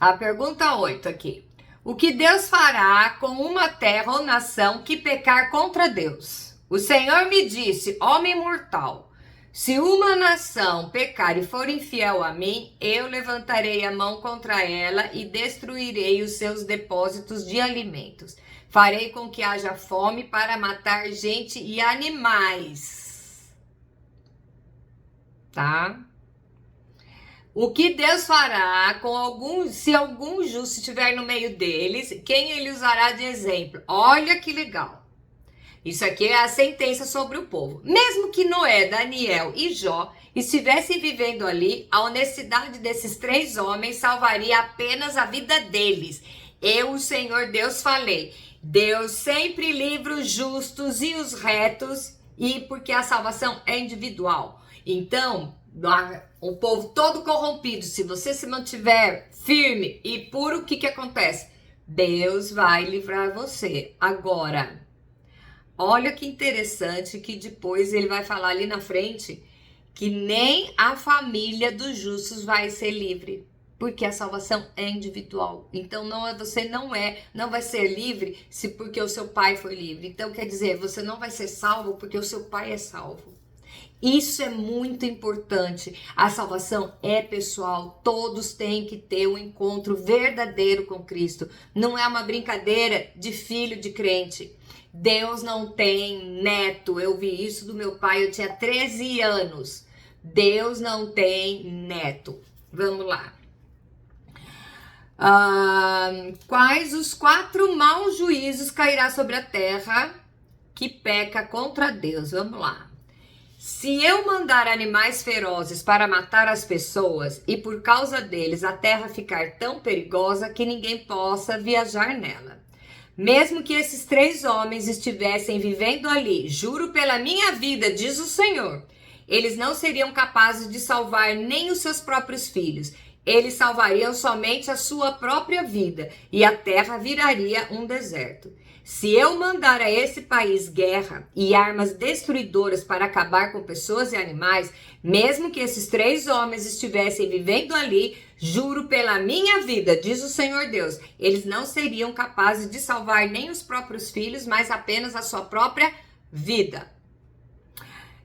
A pergunta 8 aqui. O que Deus fará com uma terra ou nação que pecar contra Deus? O Senhor me disse, homem mortal, se uma nação pecar e for infiel a mim, eu levantarei a mão contra ela e destruirei os seus depósitos de alimentos. Farei com que haja fome para matar gente e animais. Tá? O que Deus fará com alguns, se algum justo estiver no meio deles, quem ele usará de exemplo? Olha que legal. Isso aqui é a sentença sobre o povo. Mesmo que Noé, Daniel e Jó estivessem vivendo ali, a honestidade desses 3 homens salvaria apenas a vida deles. Eu, o Senhor Deus, falei. Deus sempre livra os justos e os retos, e porque a salvação é individual. Então, o povo todo corrompido, se você se mantiver firme e puro, o que acontece? Deus vai livrar você. Agora, olha que interessante que depois ele vai falar ali na frente que nem a família dos justos vai ser livre, porque a salvação é individual. Então você não vai ser livre se porque o seu pai foi livre. Então quer dizer, você não vai ser salvo porque o seu pai é salvo. Isso é muito importante. A salvação é pessoal. Todos têm que ter um encontro verdadeiro com Cristo. Não é uma brincadeira de filho de crente. Deus não tem neto. Eu vi isso do meu pai, eu tinha 13 anos. Deus não tem neto. Vamos lá. Quais os 4 maus juízos cairá sobre a terra que peca contra Deus? Vamos lá. Se eu mandar animais ferozes para matar as pessoas e por causa deles a terra ficar tão perigosa que ninguém possa viajar nela. Mesmo que esses 3 homens estivessem vivendo ali, juro pela minha vida, diz o Senhor, eles não seriam capazes de salvar nem os seus próprios filhos. Eles salvariam somente a sua própria vida e a terra viraria um deserto. Se eu mandar a esse país guerra e armas destruidoras para acabar com pessoas e animais, mesmo que esses 3 homens estivessem vivendo ali, juro pela minha vida, diz o Senhor Deus, eles não seriam capazes de salvar nem os próprios filhos, mas apenas a sua própria vida.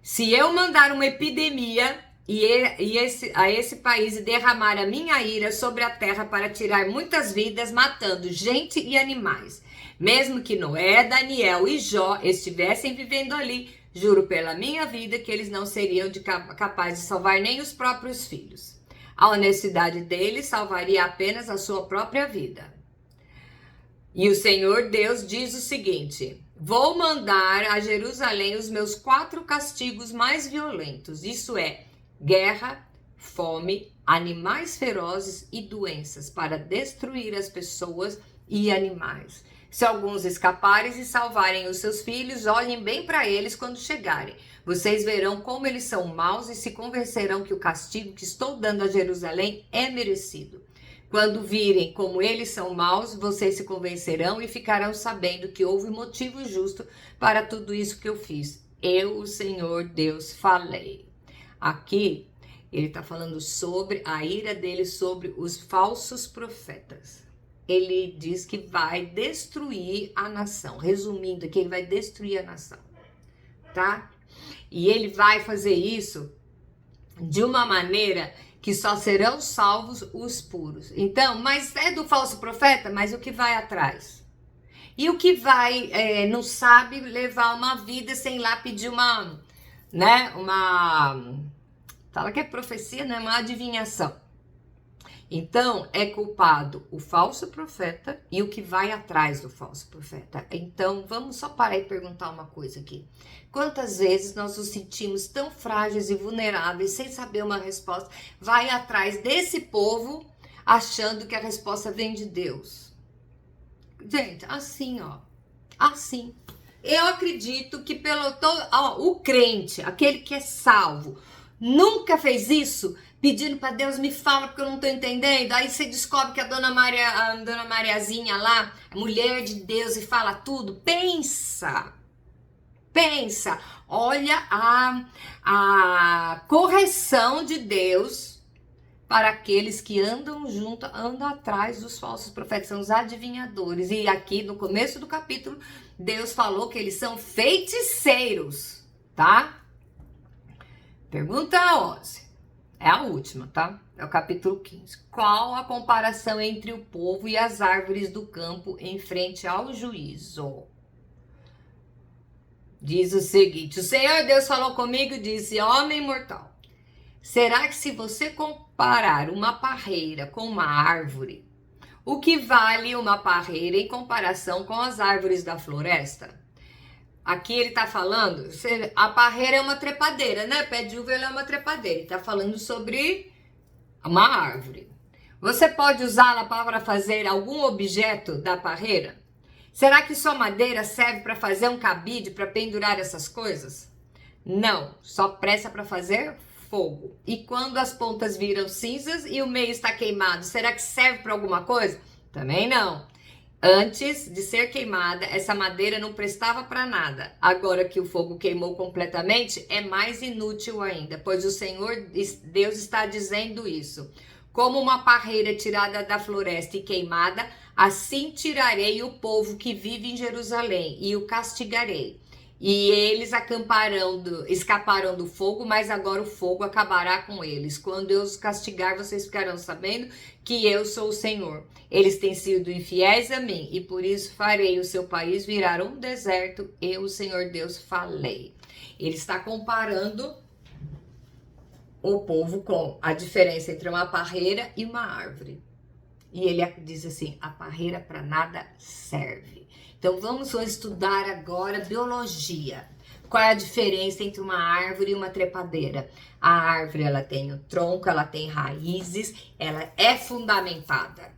Se eu mandar uma epidemia a esse país e derramar a minha ira sobre a terra para tirar muitas vidas, matando gente e animais, mesmo que Noé, Daniel e Jó estivessem vivendo ali, juro pela minha vida que eles não seriam capazes de salvar nem os próprios filhos. A honestidade deles salvaria apenas a sua própria vida. E o Senhor Deus diz o seguinte: vou mandar a Jerusalém os meus 4 castigos mais violentos, isso é, guerra, fome, animais ferozes e doenças, para destruir as pessoas e animais. Se alguns escaparem e salvarem os seus filhos, olhem bem para eles quando chegarem. Vocês verão como eles são maus e se convencerão que o castigo que estou dando a Jerusalém é merecido. Quando virem como eles são maus, vocês se convencerão e ficarão sabendo que houve motivo justo para tudo isso que eu fiz. Eu, o Senhor Deus, falei. Aqui, ele está falando sobre a ira dele sobre os falsos profetas. Ele diz que vai destruir a nação. Resumindo aqui, ele vai destruir a nação, tá? E ele vai fazer isso de uma maneira que só serão salvos os puros. Então, mas é do falso profeta, mas o que vai atrás? E o que vai, não sabe levar uma vida sem lá pedir fala que é profecia, né? Uma adivinhação. Então, é culpado o falso profeta e o que vai atrás do falso profeta. Então, vamos só parar e perguntar uma coisa aqui. Quantas vezes nós nos sentimos tão frágeis e vulneráveis, sem saber uma resposta, vai atrás desse povo, achando que a resposta vem de Deus? Gente, assim, ó. Assim. Eu acredito que o crente, aquele que é salvo, nunca fez isso, pedindo para Deus, me fala porque eu não tô entendendo. Aí você descobre que a Dona Mariazinha lá, mulher de Deus e fala tudo. Pensa, olha a correção de Deus para aqueles que andam atrás dos falsos profetas, são os adivinhadores. E aqui no começo do capítulo, Deus falou que eles são feiticeiros, tá? Pergunta 11. É a última, tá? É o capítulo 15. Qual a comparação entre o povo e as árvores do campo em frente ao juízo? Diz o seguinte: o Senhor Deus falou comigo e disse: homem mortal, será que se você comparar uma parreira com uma árvore, o que vale uma parreira em comparação com as árvores da floresta? Aqui ele tá falando, a parreira é uma trepadeira, né? Pé de uva é uma trepadeira. Ele tá falando sobre uma árvore. Você pode usá-la para fazer algum objeto da parreira? Será que sua madeira serve para fazer um cabide, para pendurar essas coisas? Não, só presta para fazer fogo. E quando as pontas viram cinzas e o meio está queimado, será que serve para alguma coisa? Também não. Antes de ser queimada, essa madeira não prestava para nada. Agora que o fogo queimou completamente, é mais inútil ainda, pois o Senhor Deus está dizendo isso. Como uma parreira tirada da floresta e queimada, assim tirarei o povo que vive em Jerusalém e o castigarei. E eles escaparão do fogo, mas agora o fogo acabará com eles. Quando eu os castigar, vocês ficarão sabendo que eu sou o Senhor. Eles têm sido infiéis a mim, e por isso farei o seu país virar um deserto. Eu, o Senhor Deus, falei. Ele está comparando o povo com a diferença entre uma parreira e uma árvore. E ele diz assim: a parreira para nada serve. Então vamos estudar agora biologia. Qual é a diferença entre uma árvore e uma trepadeira? A árvore, ela tem o tronco, ela tem raízes, ela é fundamentada.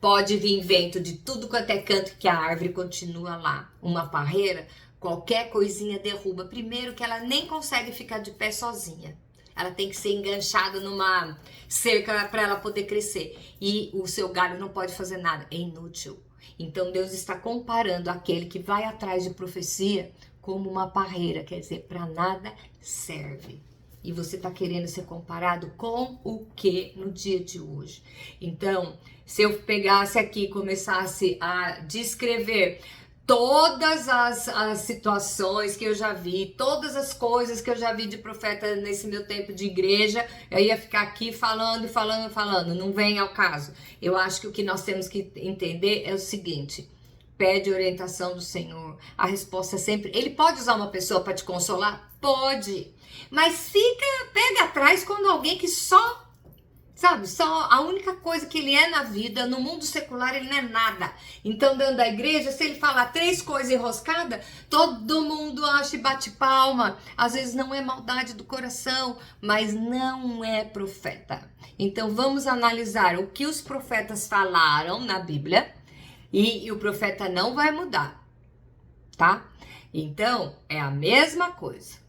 Pode vir vento de tudo quanto é canto que a árvore continua lá. Uma parreira, qualquer coisinha derruba. Primeiro que ela nem consegue ficar de pé sozinha. Ela tem que ser enganchada numa cerca para ela poder crescer. E o seu galho não pode fazer nada, é inútil. Então Deus está comparando aquele que vai atrás de profecia como uma parreira, quer dizer, para nada serve. E você está querendo ser comparado com o que no dia de hoje? Então, se eu pegasse aqui e começasse a descrever todas as situações que eu já vi, todas as coisas que eu já vi de profeta nesse meu tempo de igreja, eu ia ficar aqui falando, não vem ao caso. Eu acho que o que nós temos que entender é o seguinte: pede orientação do Senhor. A resposta é sempre: ele pode usar uma pessoa para te consolar? Pode. Mas pega atrás quando alguém que só a única coisa que ele é na vida, no mundo secular, ele não é nada. Então, dentro da igreja, se ele falar 3 coisas enroscadas, todo mundo acha e bate palma. Às vezes não é maldade do coração, mas não é profeta. Então, vamos analisar o que os profetas falaram na Bíblia e o profeta não vai mudar, tá? Então, é a mesma coisa.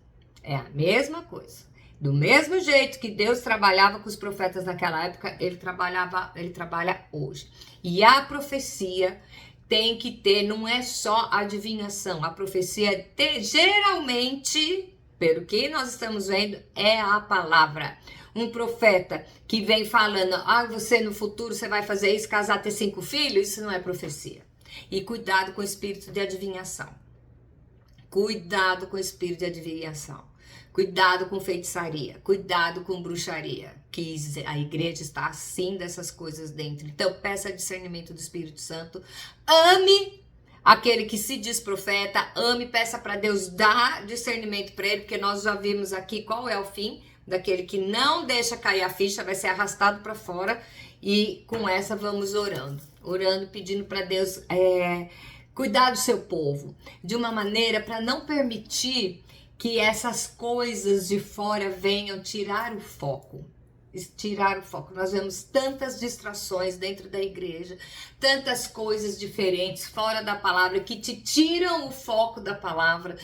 É a mesma coisa. Do mesmo jeito que Deus trabalhava com os profetas naquela época, ele trabalha hoje. E a profecia tem que ter, não é só adivinhação. A profecia geralmente, pelo que nós estamos vendo, é a palavra. Um profeta que vem falando: você no futuro você vai fazer isso, casar, ter 5 filhos, isso não é profecia. E cuidado com o espírito de adivinhação. Cuidado com o espírito de adivinhação. Cuidado com feitiçaria, cuidado com bruxaria, que a igreja está assim dessas coisas dentro. Então, peça discernimento do Espírito Santo. Ame aquele que se diz profeta, peça para Deus dar discernimento para ele, porque nós já vimos aqui qual é o fim daquele que não deixa cair a ficha, vai ser arrastado para fora. E com essa vamos orando, pedindo para Deus cuidar do seu povo, de uma maneira para não permitir que essas coisas de fora venham tirar o foco. Nós vemos tantas distrações dentro da igreja, tantas coisas diferentes fora da palavra que te tiram o foco da palavra.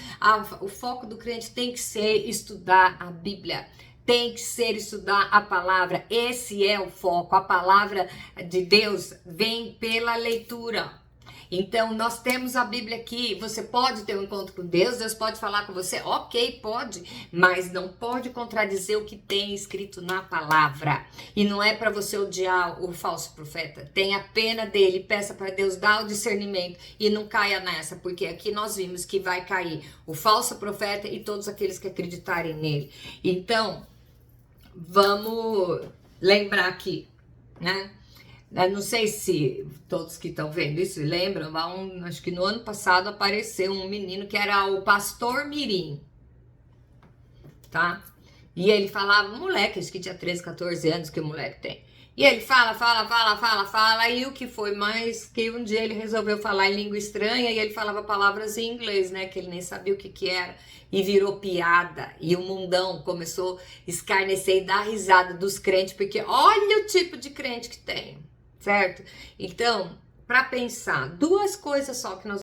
O foco do crente tem que ser estudar a Bíblia. Tem que ser estudar a palavra. Esse é o foco. A palavra de Deus vem pela leitura. Então, nós temos a Bíblia aqui, você pode ter um encontro com Deus, Deus pode falar com você, ok, pode, mas não pode contradizer o que tem escrito na palavra. E não é para você odiar o falso profeta, tenha pena dele, peça para Deus dar o discernimento e não caia nessa, porque aqui nós vimos que vai cair o falso profeta e todos aqueles que acreditarem nele. Então, vamos lembrar aqui, né? Eu não sei se todos que estão vendo isso lembram, acho que no ano passado apareceu um menino que era o Pastor Mirim, tá? E ele falava, moleque, acho que tinha 13, 14 anos que o moleque tem. E ele fala, e o que foi mais que um dia ele resolveu falar em língua estranha e ele falava palavras em inglês, né, que ele nem sabia o que era, e virou piada, e o mundão começou a escarnecer e dar risada dos crentes, porque olha o tipo de crente que tem. Certo? Então, para pensar, duas coisas só que nós